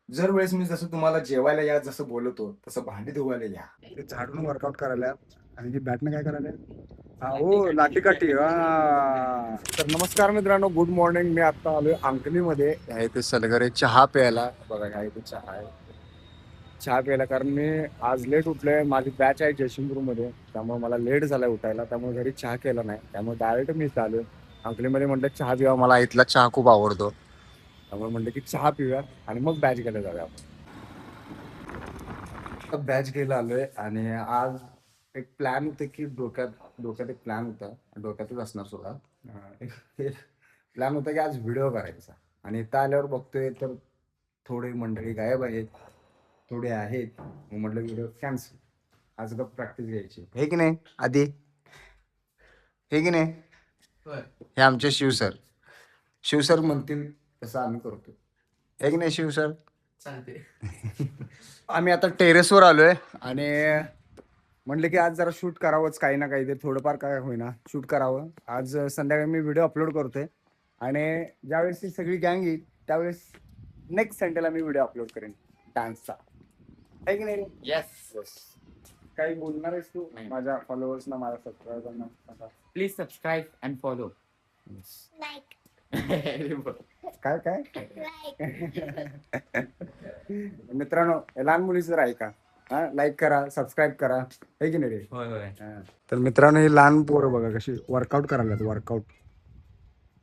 जर वेळेस मी जसं तुम्हाला जेवायला या जसं बोलवतो तसं भांडी धुवायला या. ते झाडून वर्कआउट करायला आणि जी बॅटने काय करायला हो लाठीकाठी तर नमस्कार मित्रांनो, गुड मॉर्निंग. मी आता आलोय अंकलीमध्ये. ह्या इथे सलगरे चहा प्यायला. बघा ह्या इथे चहा आहे, चहा प्यायला. कारण मी आज लेट उठलोय, माझी बॅच आहे जयसिंगपूरमध्ये, त्यामुळे मला लेट झालाय उठायला. त्यामुळे घरी चहा केला नाही, त्यामुळे डायरेक्ट मी इथं आलोय अंकलीमध्ये. म्हटलं चहा पिवा, मला इथला चहा खूप आवडतो, त्यामुळे म्हटलं की चहा पिऊया आणि मग बॅच घ्यायला जाऊया आपण. बॅच घ्यायला आलोय आणि आज एक प्लॅन होते की डोक्यात एक प्लॅन होता, डोक्यातच असणार सुद्धा. प्लॅन होता की आज व्हिडिओ करायचा, आणि इथं आल्यावर बघतोय तर थोडी मंडळी गायब आहेत, थोडे आहेत. मग म्हटलं व्हिडिओ कॅन्सल. आज गप प्रॅक्टिस घ्यायची, हे की नाही आधी, हे की नाही. हे आमचे शिवसर म्हणतील तसं आम्ही करतो, हे की नाही शिवसर. चालते. आम्ही आता टेरेसवर आलोय आणि म्हणले की आज जरा शूट करावंच, काही ना काही ते थोडंफार काय होईना शूट करावं. आज संध्याकाळी मी व्हिडिओ अपलोड करतोय, आणि ज्यावेळेस ती सगळी गँग येईल त्यावेळेस नेक्स्ट संडेला मी व्हिडिओ अपलोड करेन डान्सचा, आहे की नाही. येस. काही बोलणार आहेस तू नाही. माझ्या फॉलोअर्सना, माझ्या सबस्क्रायबरना? Please subscribe and follow. काय काय मित्रांनो, लहान मुलीच जर ऐका, हा, लाईक करा, सबस्क्राईब करा, आहे की नाही रे. होय होय. तर मित्रांनो, हे लहान पोरं बघा कशी वर्कआउट करायला, वर्कआउट.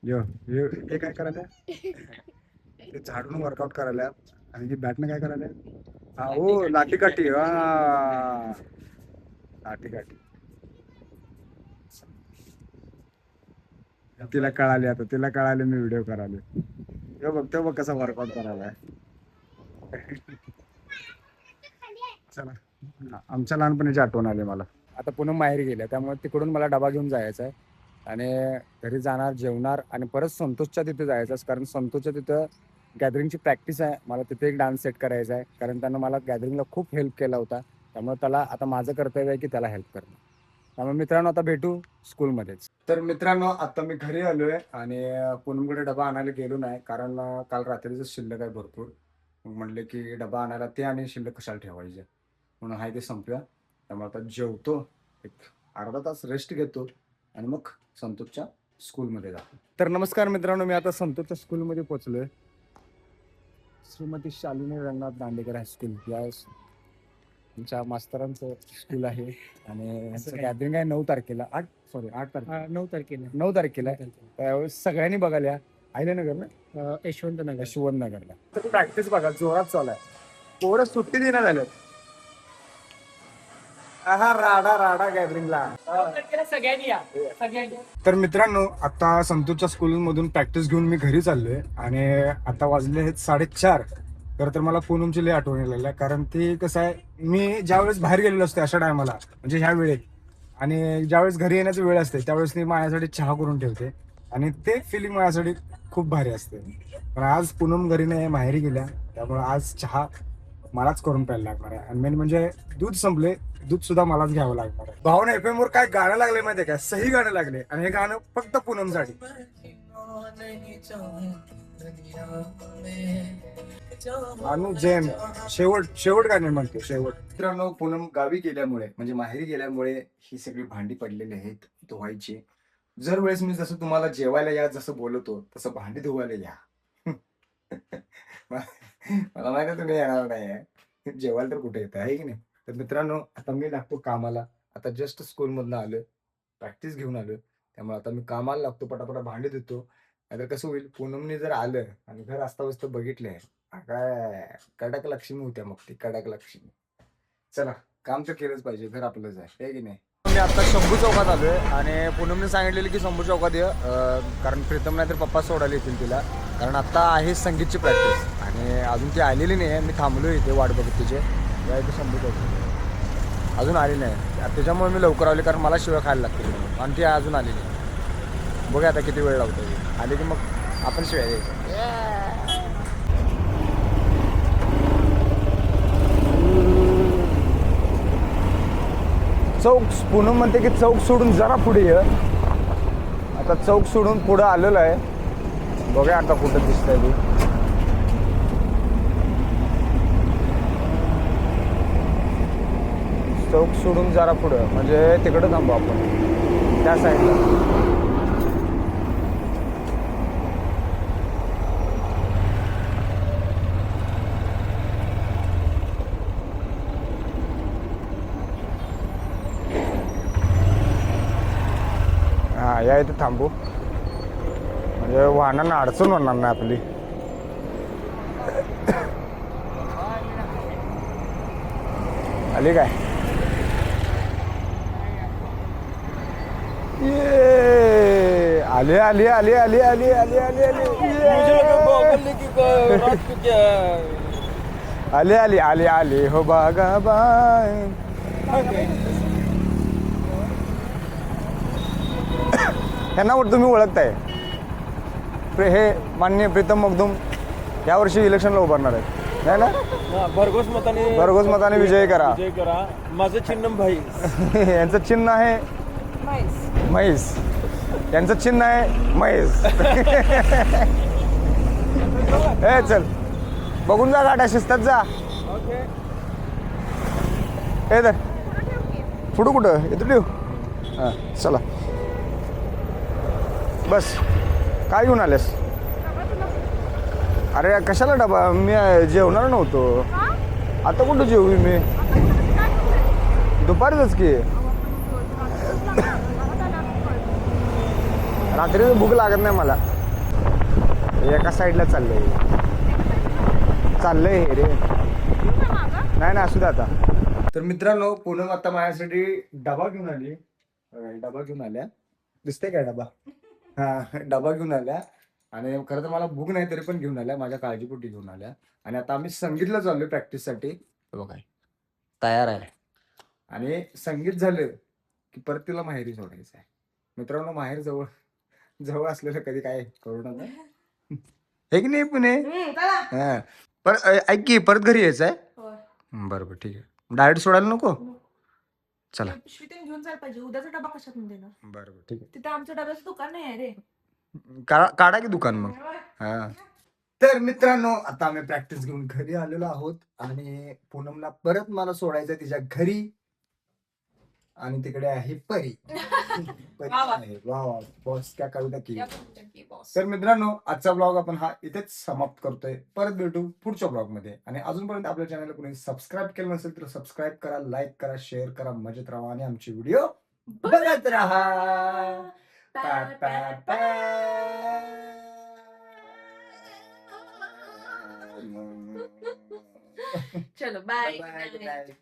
हे काय करायला, ते झाडून वर्कआउट करायला, आणि जी बॅटने काय करायला हो लाठीकाठी लाठीकाठी. तिला कळाले, आता तिला कळाले मी व्हिडिओ करायला. बघतो बघ कसा वर्कआउट करायला. चला, आमच्या लहानपणीची आठवण आली मला. आता पुन्हा माहेरी गेल्या, त्यामुळे तिकडून मला डबा घेऊन जायचा आहे, आणि घरी जाणार, जेवणार, आणि परत संतोषच्या तिथे जायचं, कारण संतोषच्या तिथं गॅदरिंगची प्रॅक्टिस आहे. मला तिथे एक डान्स सेट करायचा आहे, कारण त्यानं मला गॅदरिंगला खूप हेल्प केला होता. त्यामुळे त्याला आता माझं कर्तव्य आहे की त्याला हेल्प करणं. त्यामुळे मित्रांनो, आता भेटू स्कूलमध्येच. तर मित्रांनो, आता मी घरी आलोय आणि पूनमकडे डबा आणायला गेलो नाही, कारण काल रात्रीचं शिल्लक आहे भरपूर. मग म्हणले की डबा आणायला ते आणि शिल्लक कशाला ठेवायचे, म्हणून हाय ते संपल्या. त्यामुळे आता जेवतो, एक अर्धा तास रेस्ट घेतो, आणि मग संतोषच्या स्कूलमध्ये जातो. तर नमस्कार मित्रांनो, मी आता संतोषच्या स्कूलमध्ये पोहोचलोय. श्रीमती शालिनी रंगनाथ दांडेकर हायस्कूल या आमच्या मास्तरांचं स्कूल आहे, आणि यांचं गॅदरिंग आहे 9 तारखेला. 8 तारखेला 9 तारखेला त्यावेळेस सगळ्यांनी बघायला या. अहिल्यानगर ना, यशवंत नगरला. तर प्रॅक्टिस बघा, जोरात चालू आहे. पोरं सुट्टी देण्यात झाल्यात. राडा गॅदरिंगला. तर मित्रांनो, आता संतोषच्या स्कूलमधून प्रॅक्टिस घेऊन मी घरी चाललोय, आणि आता वाजले आहेत 4:30. तर मला पूनमची लई आठवण यायला, कारण ते कसं आहे, मी ज्यावेळेस बाहेर गेलेलो असते अशा टायमाला, म्हणजे ह्या वेळेत, आणि ज्यावेळेस घरी येण्याची वेळ असते त्यावेळेस मी माझ्यासाठी चहा करून ठेवते, आणि ते फिलिंग माझ्यासाठी खूप भारी असते. पण आज पूनम घरी नाही, माहेरी गेल्या, त्यामुळे आज चहा मलाच करून प्यायला लागणार आहे. आणि मेन म्हणजे दूध संपले, दूध सुद्धा मलाच घ्यावं लागणार आहे. भावना FM वर काय गाणं लागले माहिती आहे का, सही गाणं लागले, आणि हे गाणं फक्त पूनमसाठी. अनु जैन शेवट गाणे म्हणतो, शेवट. मित्रांनो, पूनम गावी गेल्यामुळे, म्हणजे माहेरी गेल्यामुळे, ही सगळी भांडी पडलेली आहेत धुवायची. जर वेळेस मी जसं तुम्हाला जेवायला या जसं बोलवतो तसं भांडी धुवायला या. मला माहिती आहे तुम्ही येणार नाही, जेवायला तर कुठे येतं, आहे की नाही. तर मित्रांनो, आता मी लागतो कामाला. आता जस्ट स्कूलमधनं आलोय, प्रॅक्टिस घेऊन आलोय, त्यामुळे आता मी कामाला लागतो, पटापटा भांडी धुतो. आता कसं होईल, पूनमने जर आलं आणि घर अस्ताव्यस्त बघितलंय, काय कडक लक्ष्मी होत्या, मग ती कडक लक्ष्मी. चला, काम तर केलंच पाहिजे, घर आपलंच आहे की नाही. मी आता शंभू चौकात आलोय, आणि पूनमने सांगितलेलं की शंभू चौकात ये, कारण प्रीतम नाही तर पप्पा सोडायला येतील तिला, कारण आता आहे संगीतची प्रॅक्टिस, आणि अजून ती आलेली नाही आहे. मी थांबलो इथे वाट बघत तिचे, या इथे शंभू चौकात अजून आली नाही, त्याच्यामुळे मी लवकर आले, कारण मला शिवाय खायला लागतील म्हणून, आणि ती अजून आली नाही. बघूया आता किती वेळ लावतो, आली की मग आपण शिवाय द्यायचं. चौक, पूनम म्हणते की चौक सोडून जरा पुढे ये. आता चौक सोडून पुढे आलेलं आहे, बघा आता कुठं दिसतंय ते. चौक सोडून जरा पुढं म्हणजे तिकडं थांबू आपण त्या साईडला. हा या इथे थांबू म्हणजे वाहनांना अडचण होणार नाही आपली. आली काय ये आली आली आली आली आली आली आली आली आली आली आली हो बागा बाय. यांना तुम्ही ओळखताय हे माननीय प्रीतम मगदूम यावर्षी इलेक्शनला उभारणार आहेत नाही ना. भरघोस मताने विजय करा. माझं चिन्ह भाई. यांचं चिन्ह आहे म्हैस. यांचं चिन्ह आहे म्हैस. ए चल बघून जा गाड्या शिस्तात जा. ए तर पुढं कुठं येतो ठेव. हां चला बस. काय घेऊन आलेस? अरे कशाला डबा? मी जेवणार नव्हतो. आता कुठं जेवू मी? दुपारीच की. रात्री भूक लागत नाही मला. एका साईडला चाललंय हे रे. नाही ना असू दे आता. तर मित्रांनो पूनम आता माझ्यासाठी डबा घेऊन आली. डबा घेऊन आल्या. दिसते काय डबा? हा डबा घेऊन आल्या. आणि खरं तर मला भूक नाही तरी पण घेऊन आल्या. माझ्या काळजीपोटी घेऊन आल्या. आणि आता आम्ही संगीतला चाललोय प्रॅक्टिससाठी. बघा तयार आहे. आणि संगीत झालं की परत तिला माहेरी सोडायचं आहे. मित्रांनो माहेर जवळ असलेलं कधी काय करू नका. हे की नाही पुणे. हा ऐक की परत घरी यायचं आहे. बरोबर ठीक आहे. डायरेक्ट सोडायला नको. चला पिशवीतून घेऊन जायला पाहिजे. उद्याचा डबा कशात देणार? बरोबर ठीक आहे. तिथे आमच्या डब्याचं दुकान नाही आहे रे. काढा की दुकान मग. हा तर मित्रांनो आता आम्ही प्रॅक्टिस घेऊन घरी आलेलो आहोत. आणि पूनमला परत मला सोडायचं तिच्या घरी. आणि तिकडे आहे परी. बॉस क्या कविता की. तर मित्रांनो आजचा ब्लॉग आपण हा इथेच समाप्त करतोय. परत भेटू पुढच्या ब्लॉग मध्ये. आणि अजूनपर्यंत आपल्या चॅनलला कोणी सबस्क्राईब केलं नसेल तर सबस्क्राईब करा, लाईक करा, शेअर करा, मजेत राहा आणि आमचे व्हिडिओ बघत राहा. चलो बाय. Bye.